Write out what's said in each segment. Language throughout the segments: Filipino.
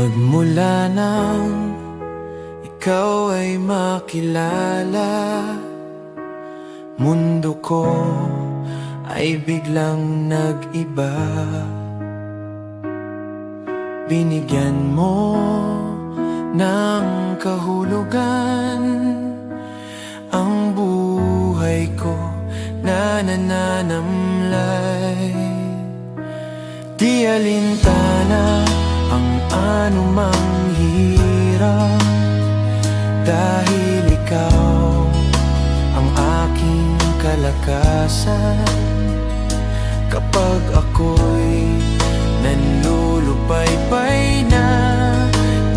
Magmula nang ikaw ay makilala, mundo ko ay biglang nag-iba. Binigyan mo ng kahulugan ang buhay ko na nananamlay. Di alintana ang anumang hirap, dahil ikaw ang aking kalakasan. Kapag ako'y nanlulupaypay na,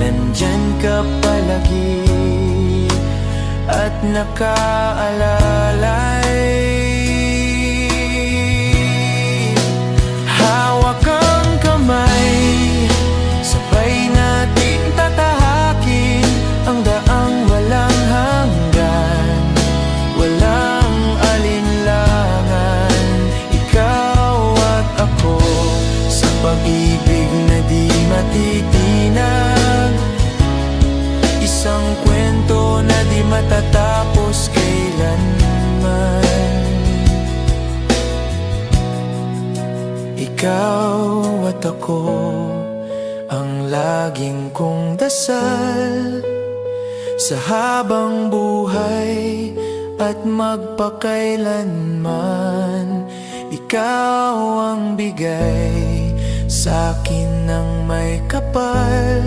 nandyan ka palagi at nakaalalay. Hawak ang kamay, sabay nating tatahakin ang daang walang hanggan, walang alinlangan. Ikaw at ako sa pag-ibig na di matitinag, isang kwento na di matatapos kailanman. Ikaw at ako ang laging kong dasal sa habang buhay at magpakailanman. Ikaw ang bigay sa'kin ng may kapal